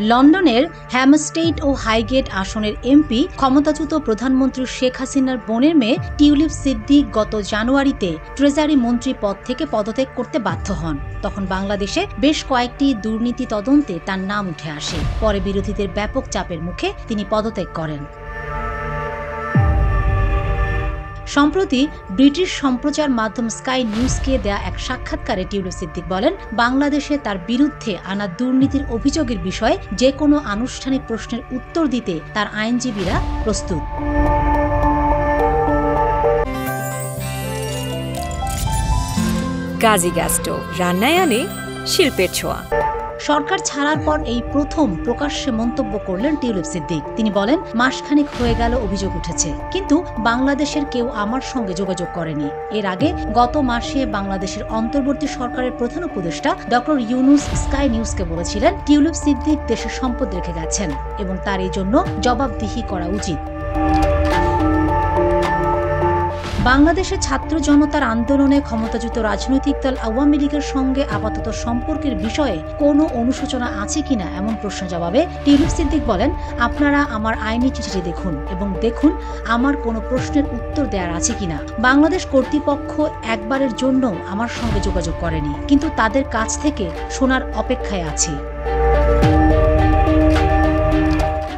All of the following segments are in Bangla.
লন্ডনের হ্যামস্টেড ও হাইগেট আসনের এমপি ক্ষমতাচ্যুত প্রধানমন্ত্রী শেখ হাসিনার বোনের মেয়ে টিউলিপ সিদ্দিক গত জানুয়ারিতে ট্রেজারি মন্ত্রী পদ থেকে পদত্যাগ করতে বাধ্য হন। তখন বাংলাদেশে বেশ কয়েকটি দুর্নীতি তদন্তে তার নাম উঠে আসে। পরে বিরোধীদের ব্যাপক চাপের মুখে তিনি পদত্যাগ করেন। সম্প্রতি ব্রিটিশ সম্প্রচার মাধ্যম স্কাই নিউজকে দেয়া এক সাক্ষাৎকারে টিউলিপ সিদ্দিক বলেন, বাংলাদেশে তার বিরুদ্ধে আনা দুর্নীতির অভিযোগের বিষয়ে যে কোনো আনুষ্ঠানিক প্রশ্নের উত্তর দিতে তার আইনজীবীরা প্রস্তুত। গাজী গ্যাস স্টোভ রান্নায় আনে শিল্পের ছোঁয়া। সরকার ছাড়ার পর এই প্রথম প্রকাশ্যে মন্তব্য করলেন টিউলিপ সিদ্দিক। তিনি বলেন, মাসখানেক হয়ে গেল অভিযোগ উঠেছে, কিন্তু বাংলাদেশের কেউ আমার সঙ্গে যোগাযোগ করেনি। এর আগে গত মাসে বাংলাদেশের অন্তর্বর্তী সরকারের প্রধান উপদেষ্টা ডক্টর ইউনুস স্কাই নিউজকে বলেছিলেন, টিউলিপ সিদ্দিক দেশের সম্পদ রেখে গেছেন এবং তার এই জন্য জবাবদিহি করা উচিত। বাংলাদেশের ছাত্র জনতার আন্দোলনে ক্ষমতাচ্যুত রাজনৈতিক দল আওয়ামী লীগের সঙ্গে আপাতত সম্পর্কের বিষয়ে কোনো অনুশোচনা আছে কিনা এমন প্রশ্নের জবাবে টিউলিপ সিদ্দিক বলেন, আপনারা আমার আইনি চিঠিটি দেখুন এবং দেখুন আমার কোনো প্রশ্নের উত্তর দেওয়ার আছে কিনা। বাংলাদেশ কর্তৃপক্ষ একবারের জন্য আমার সঙ্গে যোগাযোগ করেনি, কিন্তু তাদের কাছ থেকে শোনার অপেক্ষায় আছি।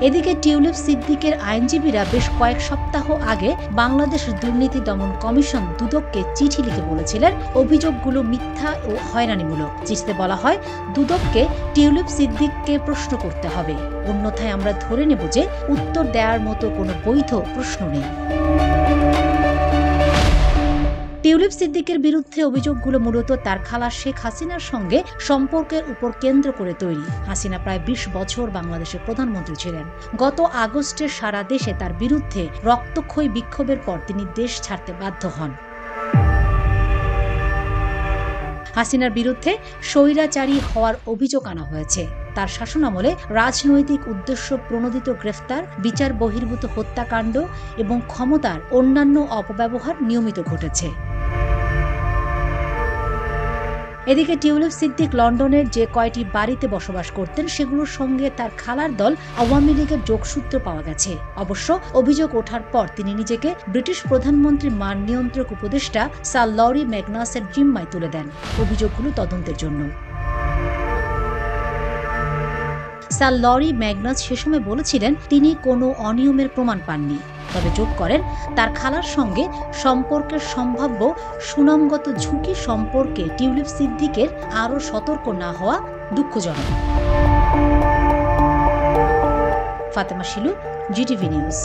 এদিকে টিউলিপ সিদ্দিকের আইনজীবীরা বেশ কয়েক সপ্তাহ আগে বাংলাদেশ দুর্নীতি দমন কমিশন দুদককে চিঠি লিখে বলেছিলেন, অভিযোগগুলো মিথ্যা ও হয়রানিমূলক। চিঠিতে বলা হয়, দুদককে টিউলিপ সিদ্দিককে প্রশ্ন করতে হবে, অন্যথায় আমরা ধরে নেব যে উত্তর দেওয়ার মতো কোনো বৈধ প্রশ্ন নেই। টিউলিপ সিদ্দিকের বিরুদ্ধে অভিযোগগুলো মূলত তার খালা শেখ হাসিনার সঙ্গে সম্পর্কের উপর কেন্দ্র করে তৈরি। হাসিনা প্রায় ২০ বছর বাংলাদেশের প্রধানমন্ত্রী ছিলেন। গত আগস্টে সারা দেশে তার বিরুদ্ধে রক্তক্ষয়ী বিক্ষোভের পর তিনি দেশ ছাড়তে বাধ্য হন। হাসিনার বিরুদ্ধে স্বৈরাচারী হওয়ার অভিযোগ আনা হয়েছে। তার শাসনামলে রাজনৈতিক উদ্দেশ্য প্রণোদিত গ্রেফতার, বিচার বহির্ভূত হত্যাকাণ্ড এবং ক্ষমতার অন্যান্য অপব্যবহার নিয়মিত ঘটেছে। এদিকে টিউলিপ সিদ্দিক লন্ডনের যে কয়টি বাড়িতে বসবাস করতেন সেগুলোর সঙ্গে তার খালার দল আওয়ামী লীগের যোগসূত্র পাওয়া গেছে। অবশ্য অভিযোগ ওঠার পর তিনি নিজেকে ব্রিটিশ প্রধানমন্ত্রী মান নিয়ন্ত্রক উপদেষ্টা স্যার লরি ম্যাগনাসের জিম্মায় তুলে দেন অভিযোগগুলো তদন্তের জন্য। স্যার লরি ম্যাগনাস সে সময় বলেছিলেন, তিনি কোনো অনিয়মের প্রমাণ পাননি, তবে যোগ করেন তার খালার সঙ্গে সম্পর্কের সম্ভাব্য সুনামগত ঝুঁকি সম্পর্কে টিউলিপ সিদ্দিকের আরও সতর্ক না হওয়া দুঃখজনক। Fatema Shilu, GTV news.